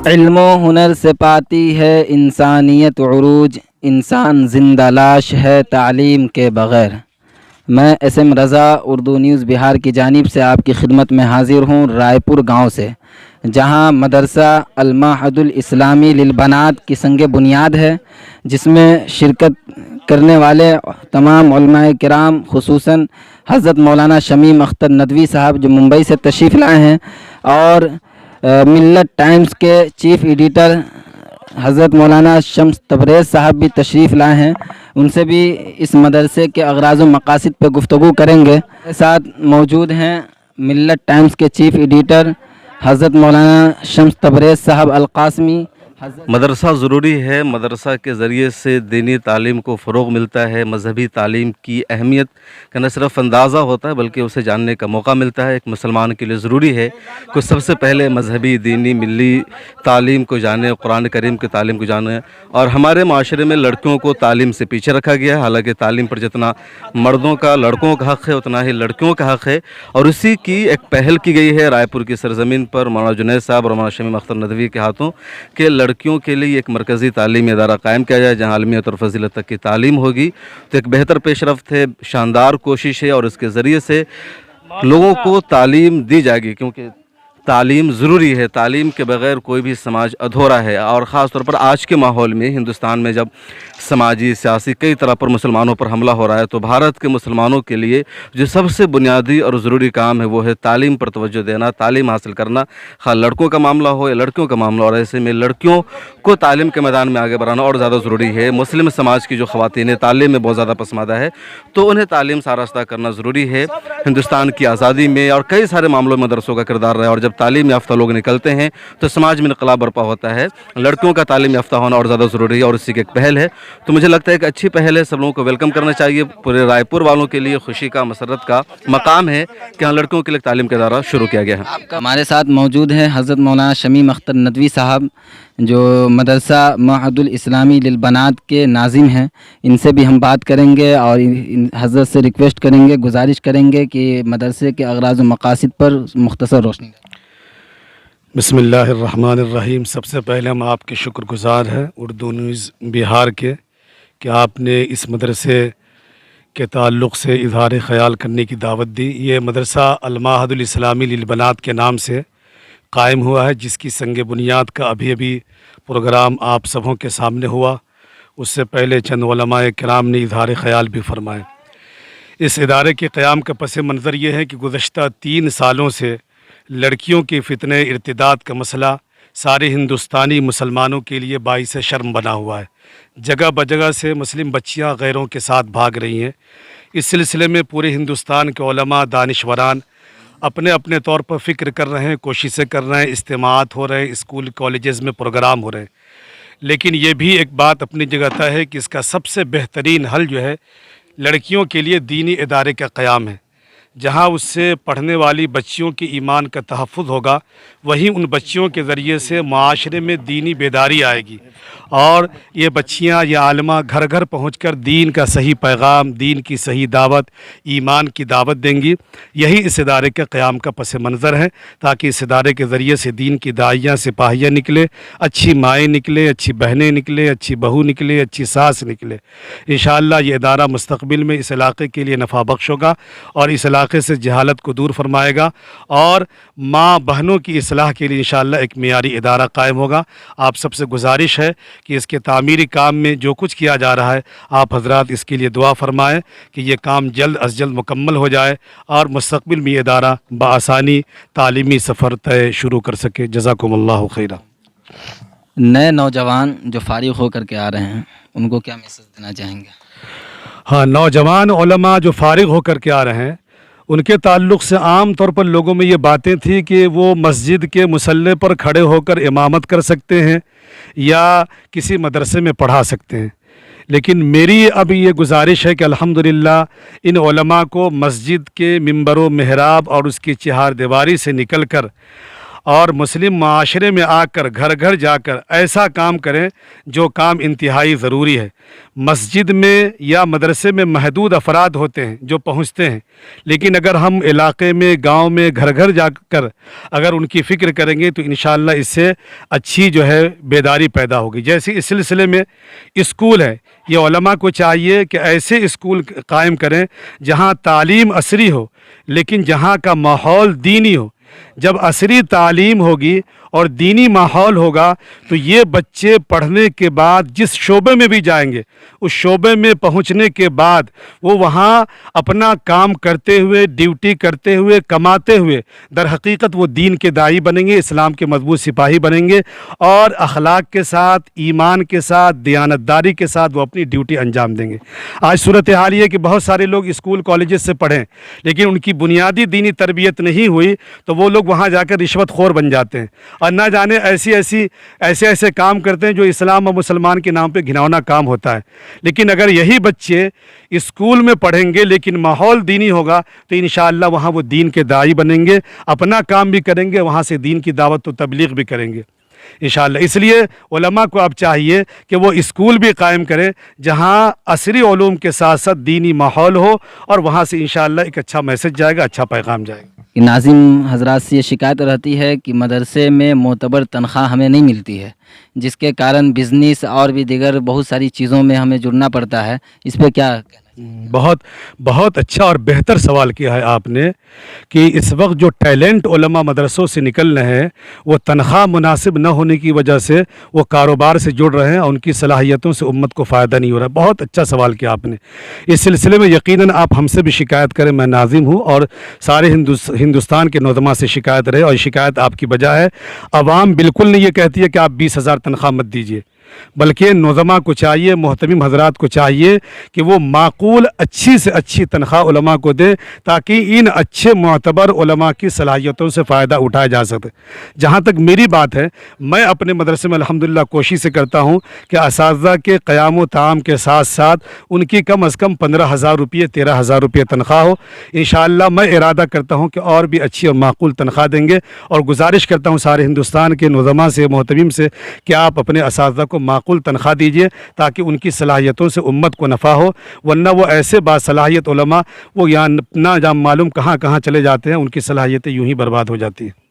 علم و ہنر سے پاتی ہے انسانیت عروج، انسان زندہ لاش ہے تعلیم کے بغیر۔ میں ایس ایم رضا اردو نیوز بہار کی جانب سے آپ کی خدمت میں حاضر ہوں رائے پور گاؤں سے، جہاں مدرسہ المعہد الاسلامی للبنات کی سنگ بنیاد ہے، جس میں شرکت کرنے والے تمام علماء کرام، خصوصاً حضرت مولانا شمیم اختر ندوی صاحب جو ممبئی سے تشریف لائے ہیں، اور ملت ٹائمز کے چیف ایڈیٹر حضرت مولانا شمس تبریز صاحب بھی تشریف لائے ہیں۔ ان سے بھی اس مدرسے کے اغراض و مقاصد پہ گفتگو کریں گے۔ میرے ساتھ موجود ہیں ملت ٹائمز کے چیف ایڈیٹر حضرت مولانا شمس تبریز صاحب القاسمی۔ مدرسہ ضروری ہے، مدرسہ کے ذریعے سے دینی تعلیم کو فروغ ملتا ہے، مذہبی تعلیم کی اہمیت کا نہ صرف اندازہ ہوتا ہے بلکہ اسے جاننے کا موقع ملتا ہے۔ ایک مسلمان کے لیے ضروری ہے کہ سب سے پہلے مذہبی، دینی، ملی تعلیم کو جانے، قرآن کریم کی تعلیم کو جانے۔ اور ہمارے معاشرے میں لڑکیوں کو تعلیم سے پیچھے رکھا گیا ہے، حالانکہ تعلیم پر جتنا مردوں کا، لڑکوں کا حق ہے اتنا ہی لڑکیوں کا حق ہے، اور اسی کی ایک پہل کی گئی ہے رائے پور کی سرزمین پر مولانا جنید صاحب اور مولانا شمیم اختر ندوی کے ہاتھوں کہ لڑکیوں کے لیے ایک مرکزی تعلیمی ادارہ قائم کیا جائے جہاں عالمیت اور فضیلت تک کی تعلیم ہوگی۔ تو ایک بہتر پیش رفت ہے، شاندار کوشش ہے، اور اس کے ذریعے سے لوگوں کو تعلیم دی جائے گی، کیونکہ تعلیم ضروری ہے، تعلیم کے بغیر کوئی بھی سماج ادھورا ہے۔ اور خاص طور پر آج کے ماحول میں ہندوستان میں جب سماجی، سیاسی کئی طرح پر مسلمانوں پر حملہ ہو رہا ہے، تو بھارت کے مسلمانوں کے لیے جو سب سے بنیادی اور ضروری کام ہے وہ ہے تعلیم پر توجہ دینا، تعلیم حاصل کرنا، خواہ لڑکوں کا معاملہ ہو یا لڑکیوں کا معاملہ ہو۔ اور ایسے میں لڑکیوں کو تعلیم کے میدان میں آگے بڑھانا اور زیادہ ضروری ہے۔ مسلم سماج کی جو خواتین ہیں تعلیم میں بہت زیادہ پسماندہ ہے، تو انہیں تعلیم سے آراستہ کرنا ضروری ہے۔ ہندوستان کی آزادی میں اور کئی سارے معاملوں میں مدرسوں کا کردار رہا ہے، اور جب تعلیم یافتہ لوگ نکلتے ہیں تو سماج میں انقلاب برپا ہوتا ہے۔ لڑکیوں کا تعلیم یافتہ ہونا اور زیادہ ضروری ہے، اور اسی کی ایک پہل ہے۔ تو مجھے لگتا ہے کہ اچھی پہل ہے، سب لوگوں کو ویلکم کرنا چاہیے۔ پورے رائے پور والوں کے لیے خوشی کا، مسرت کا مقام ہے کہ ہاں لڑکیوں کے لیے تعلیم کا ادارہ شروع کیا گیا ہے۔ ہمارے ساتھ موجود ہیں حضرت مولانا شمیم اختر ندوی صاحب جو مدرسہ معہد الاسلامی للبنات کے ناظم ہیں۔ ان سے بھی ہم بات کریں گے اور حضرت سے ریکویسٹ کریں گے، گزارش کریں گے کہ مدرسے کے اغراض و مقاصد پر مختصر روشنی دیں۔ بسم اللہ الرحمن الرحیم۔ سب سے پہلے ہم آپ کے شکر گزار ہیں اردو نیوز بہار کے کہ آپ نے اس مدرسے کے تعلق سے اظہار خیال کرنے کی دعوت دی۔ یہ مدرسہ المعہد الاسلامی للبنات کے نام سے قائم ہوا ہے، جس کی سنگ بنیاد کا ابھی پروگرام آپ سبوں کے سامنے ہوا۔ اس سے پہلے چند علماء کرام نے اظہار خیال بھی فرمائے۔ اس ادارے کے قیام کا پس منظر یہ ہے کہ گزشتہ 3 سالوں سے لڑکیوں کے فتنہ ارتداد کا مسئلہ سارے ہندوستانی مسلمانوں کے لیے باعث شرم بنا ہوا ہے۔ جگہ بجگہ سے مسلم بچیاں غیروں کے ساتھ بھاگ رہی ہیں۔ اس سلسلے میں پورے ہندوستان کے علماء، دانشوران اپنے اپنے طور پر فکر کر رہے ہیں، کوششیں کر رہے ہیں، اجتماعات ہو رہے ہیں، اسکول کالجز میں پروگرام ہو رہے ہیں۔ لیکن یہ بھی ایک بات اپنی جگہ طے ہے کہ اس کا سب سے بہترین حل جو ہے لڑکیوں کے لیے دینی ادارے کا قیام ہے، جہاں اس سے پڑھنے والی بچیوں کی ایمان کا تحفظ ہوگا، وہیں ان بچیوں کے ذریعے سے معاشرے میں دینی بیداری آئے گی، اور یہ بچیاں، یہ عالمہ گھر گھر پہنچ کر دین کا صحیح پیغام، دین کی صحیح دعوت، ایمان کی دعوت دیں گی۔ یہی اس ادارے کے قیام کا پس منظر ہے، تاکہ اس ادارے کے ذریعے سے دین کی داعیہ سپاہیاں نکلے، اچھی مائیں نکلے، اچھی بہنیں نکلے، اچھی بہو نکلے، اچھی ساس نکلے۔ انشاءاللہ یہ ادارہ مستقبل میں اس علاقے کے لیے نفع بخش ہوگا، اور اس علاقے سے جہالت کو دور فرمائے گا، اور ماں بہنوں کی اصلاح کے لیے انشاءاللہ ایک معیاری ادارہ قائم ہوگا۔ آپ سب سے گزارش ہے کہ اس کے تعمیری کام میں جو کچھ کیا جا رہا ہے، آپ حضرات اس کے لیے دعا فرمائیں کہ یہ کام جلد از جلد مکمل ہو جائے، اور مستقبل میں یہ ادارہ بآسانی تعلیمی سفر طے شروع کر سکے۔ جزاکم اللہ خیرہ۔ نئے نوجوان جو فارغ ہو کر کے آ رہے ہیں ان کو کیا میسج دینا چاہیں گے؟ ہاں، نوجوان علماء جو فارغ ہو کر کے آ رہے ہیں ان کے تعلق سے عام طور پر لوگوں میں یہ باتیں تھیں کہ وہ مسجد کے مصلی پر کھڑے ہو کر امامت کر سکتے ہیں یا کسی مدرسے میں پڑھا سکتے ہیں، لیکن میری اب یہ گزارش ہے کہ الحمدللہ ان علماء کو مسجد کے ممبر و محراب اور اس کی چہار دیواری سے نکل کر اور مسلم معاشرے میں آ کر گھر گھر جا کر ایسا کام کریں جو کام انتہائی ضروری ہے۔ مسجد میں یا مدرسے میں محدود افراد ہوتے ہیں جو پہنچتے ہیں، لیکن اگر ہم علاقے میں، گاؤں میں گھر گھر جا کر اگر ان کی فکر کریں گے تو انشاءاللہ اس سے اچھی جو ہے بیداری پیدا ہوگی۔ جیسے اس سلسلے میں اسکول ہے، یہ علماء کو چاہیے کہ ایسے اسکول قائم کریں جہاں تعلیم عصری ہو لیکن جہاں کا ماحول دینی ہو۔ جب عصری تعلیم ہوگی اور دینی ماحول ہوگا تو یہ بچے پڑھنے کے بعد جس شعبے میں بھی جائیں گے، اس شعبے میں پہنچنے کے بعد وہ وہاں اپنا کام کرتے ہوئے، ڈیوٹی کرتے ہوئے، کماتے ہوئے در حقیقت وہ دین کے داعی بنیں گے، اسلام کے مضبوط سپاہی بنیں گے، اور اخلاق کے ساتھ، ایمان کے ساتھ، دیانتداری کے ساتھ وہ اپنی ڈیوٹی انجام دیں گے۔ آج صورتحال یہ ہے کہ بہت سارے لوگ اسکول کالجز سے پڑھیں لیکن ان کی بنیادی دینی تربیت نہیں ہوئی تو وہ لوگ وہاں جا کر رشوت خور بن جاتے ہیں، اور نہ جانے ایسے کام کرتے ہیں جو اسلام اور مسلمان کے نام پہ گھناؤنا کام ہوتا ہے۔ لیکن اگر یہی بچے اسکول میں پڑھیں گے لیکن ماحول دینی ہوگا تو انشاءاللہ وہاں وہ دین کے داعی بنیں گے، اپنا کام بھی کریں گے، وہاں سے دین کی دعوت و تبلیغ بھی کریں گے انشاءاللہ۔ اس لیے علماء کو اب چاہیے کہ وہ اسکول بھی قائم کریں جہاں عصری علوم کے ساتھ ساتھ دینی ماحول ہو، اور وہاں سے انشاءاللہ ایک اچھا میسج جائے گا، اچھا پیغام جائے گا۔ ناظرین حضرات سے یہ شکایت رہتی ہے کہ مدرسے میں معتبر تنخواہ ہمیں نہیں ملتی ہے، جس کے کارن بزنس اور بھی دیگر بہت ساری چیزوں میں ہمیں جڑنا پڑتا ہے، اس پہ کیا کہنا؟ بہت اچھا اور بہتر سوال کیا ہے آپ نے کہ اس وقت جو ٹیلنٹ علماء مدرسوں سے نکل رہے ہیں وہ تنخواہ مناسب نہ ہونے کی وجہ سے وہ کاروبار سے جڑ رہے ہیں اور ان کی صلاحیتوں سے امت کو فائدہ نہیں ہو رہا ہے۔ بہت اچھا سوال کیا آپ نے۔ اس سلسلے میں یقیناً آپ ہم سے بھی شکایت کریں، میں ناظم ہوں اور سارے ہندوستان کے نوجوان سے شکایت رہے، اور شکایت آپ کی بجا ہے۔ عوام بالکل نہیں یہ کہتی ہے کہ آپ 20,000 تنخواہ مت دیجیے، بلکہ نوجوان کو چاہیے، محتمم حضرات کو چاہیے کہ وہ معقول اچھی سے اچھی تنخواہ علماء کو دیں تاکہ ان اچھے معتبر علماء کی صلاحیتوں سے فائدہ اٹھایا جا سکے۔ جہاں تک میری بات ہے، میں اپنے مدرسے میں الحمدللہ کوشش سے کرتا ہوں کہ اساتذہ کے قیام و طعام کے ساتھ ساتھ ان کی کم از کم 15,000 روپیے 13,000 روپیے تنخواہ ہو۔ انشاءاللہ میں ارادہ کرتا ہوں کہ اور بھی اچھی اور معقول تنخواہ دیں گے، اور گزارش کرتا ہوں سارے ہندوستان کے نوجوان سے، محتمم سے کہ آپ اپنے اساتذہ کو معقول تنخواہ دیجیے تاکہ ان کی صلاحیتوں سے امت کو نفع ہو، ورنہ وہ ایسے باصلاحیت علماء وہ نہ معلوم کہاں چلے جاتے ہیں، ان کی صلاحیتیں یوں ہی برباد ہو جاتی ہیں۔